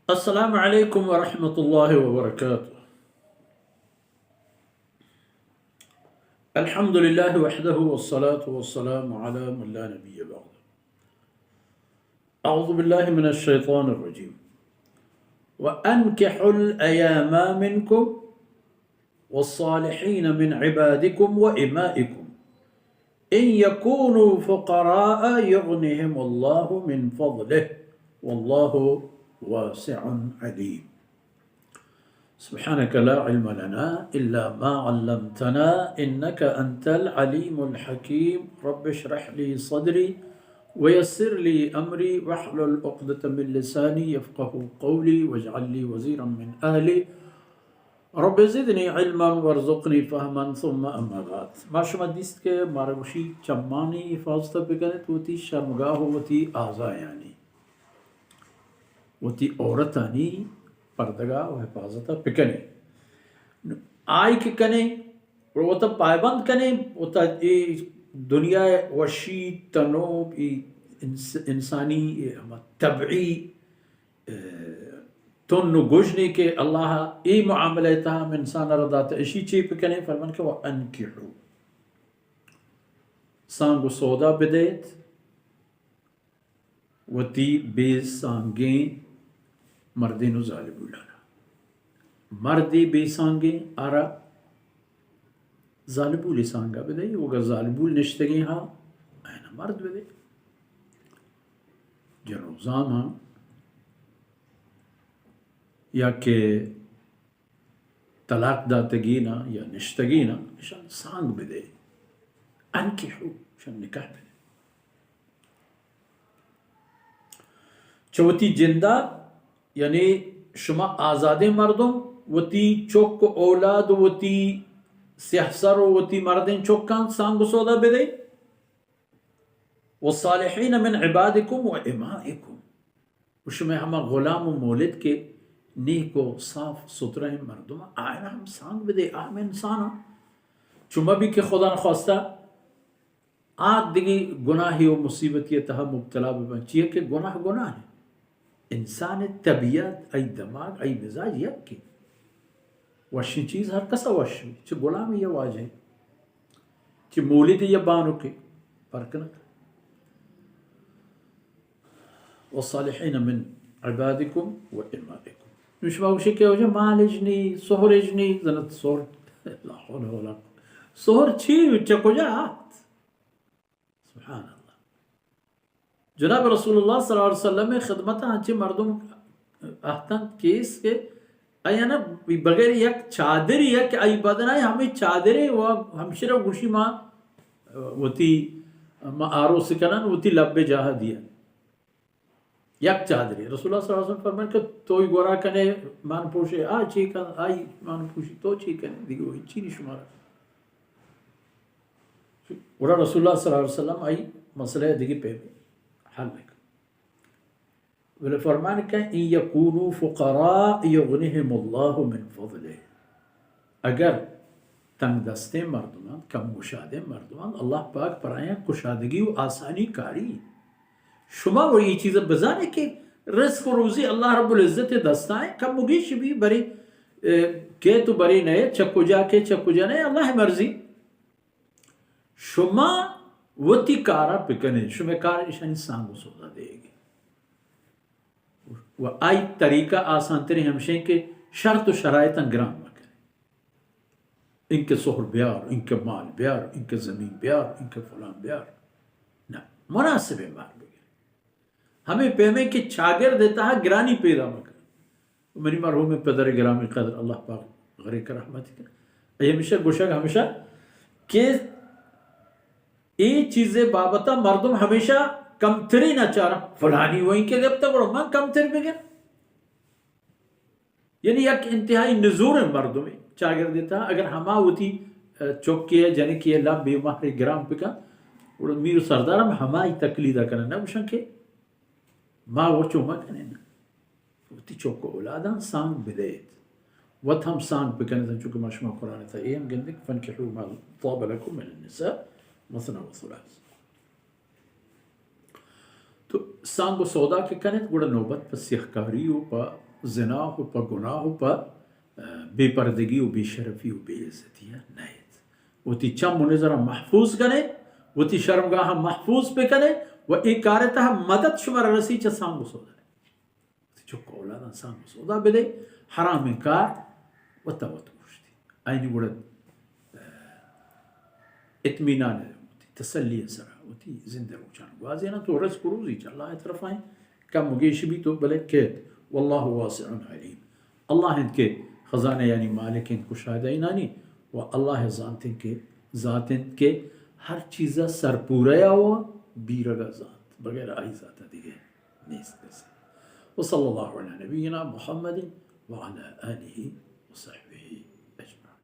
السلام عليكم ورحمة الله وبركاته. الحمد لله وحده والصلاة والسلام على من لا نبي بعده. أعوذ بالله من الشيطان الرجيم. وأنكحوا الأيام منكم والصالحين من عبادكم وإمائكم إن يكونوا فقراء يغنهم الله من فضله والله واسع عليم. سبحانك لا علم لنا إلا ما علمتنا إنك أنت العليم الحكيم. رب اشرح لي صدري ويسر لي أمري واحلل عقدة من لساني يفقه قولي واجعل لي وزيرا من أهلي رب زدني علما وارزقني فهما ثم أما بعد. ما شما دیست که مارگوشی چمانی حفاظت بکنه توتی شرمگاه وتی آزا یعنی وتی عورتانی پردگاہ و حفاظت پکنی آئی کہ کنے وہ تا پائبند کنے وہ تا دنیا وشی تنوب انسانی طبعی تنو گوشنی کہ اللہ ای معاملہ تا ہم انسان ردات اشی چی پکنے فرمان کہ وہ انکحو سانگو سودا بدیت و تی بے سانگیں مردینو ظالبو لانا مردی بے سانگیں آرا ظالبو لسانگا بدے وگا ظالبو نشتگیں ہاں اینا مرد بدے جنوزام ہاں یا کہ طلاق داتگینا یا نشتگینا شان سانگ بدے انکحو شان نکاح بدے چوتی جندہ یعنی شما آزاد مردم وتی چوک اولاد وتی سیحسر وتی مردین چوکان سانگ سودا بدے والصالحین من عبادکم و امائکم وشما ہما غلام و مولد کے نیک و صاف سترہ مردم آئینا ہم سانگ بدے آہم انسانا چما بھی کہ خدا نخواستہ آگ دیگی گناہی و مصیبتی تہا مبتلا بچیے کہ گناہ گناہ ہے انسان طبیعت ای دماغ ای مزاج یک کی وشی چیز ہر کسا وشی چھ غلامی یا واجہ چھ مولد یا بانو کے فرقنک والصالحین من عبادکم و امائکم نشبہ وشی کہ ہو جا مال اجنی سہر اجنی زنت سہر لا حول ولا سہر چھی چکو جا سبحان اللہ جناب رسول اللہ صلی اللہ علیہ وسلم خدمت ہنچے مردم احتن کیس کے اینا بغیر یک چادری یک ای بدنائی ہمیں چادری و ہمشرہ گوشی ماں وتی ما آرو سکنن وتی لب جاہ دیا یک چادری رسول اللہ صلی اللہ علیہ وسلم فرمائن کہ توی گورا کنے مان پوشے چی کن آئی مان پوشی تو چی کنے دیگو وہی چی نہیں شمارا ورہ رسول اللہ صلی اللہ علیہ وسلم آئی مسئلہ دیگی پہ حل لکھ ولی فرمان کہ ان یکونو فقراء یغنہم اللہ من فضلہ اگر تنگ دستے مردمان کم گشادے مردمان اللہ پاک پر آیا کشادگی و آسانی کاری شما وہ یہ چیز بزانے کہ رزق و روزی اللہ رب العزت دستائیں کم مگیش بھی بری کہ تو بری نئے چکو جا کے چکو جا نئے اللہ مرضی شما وتی کارا پکنے شما کارا اشانی سانگو سودا دے گی و آئی طریقہ آسان تری ہمشیں کہ شرط و شرائط انگرام بکنے ان کے سہر بیار ان کے مال بیار ان کے زمین بیار ان کے فلان بیار نا مناسب مال بگیر ہمیں پیمے کے چاگر دیتا ہے گرانی پیدا مکر منی مرحوم پدر گرامی قدر اللہ پاک غریق رحمت کر یہ ہمیشہ گوشک ہمیشہ کہ یہ چیزیں بابتا مردم ہمیشہ کم تری نہ چارا فلانی وہیں کے جب تک بڑھو ماں کم تر بگر یعنی یک انتہائی نزور مردم چاگر دیتا اگر ہما ہوتی چوکی ہے جنی کی اللہ بے مہر گرام پکا میر سردارم ہمائی تقلیدہ کرنا نا بشن کے ماں وہ چوما کرنے نا ہوتی چوکو اولادان سانگ بدیت وط ہم سانگ پکنے تھا چونکہ مشمع قرآن تھا ایم گندک فنکحو ما طاب لکم من النساء مثنى وثلاث تو سانگو سودا کے کنت گوڑا نوبت پا سیخکاریو پا زنا و پا گناه و پا بے پردگی و بے شرفی و بے عزتی نیت و تی چم و نظر محفوظ کنے و تی شرمگاہ محفوظ پہ کنے و ایک کارتا مدد شمار رسی چا سانگو سودا جو اولادا سانگو سودا بلے حرام کار و توت گوشتی اینی گوڑت اطمینان ہوتی تسلی سرا ہوتی زندہ روچان گوازینا تو رزق روزی چا اللہ طرف آئیں کم مگیش بھی تو بلے کہت واللہ واسع علیم اللہ ہند کے خزانہ یعنی مالک ہند کشادہ اینانی و اللہ ذاتن کے ہر چیزہ سر پوریا ہوا بیرگا ذات بغیر آئی ذاتہ دیگے نیست کسی وصلی اللہ علیہ نبینا محمد وعلى آلہ وصحبہ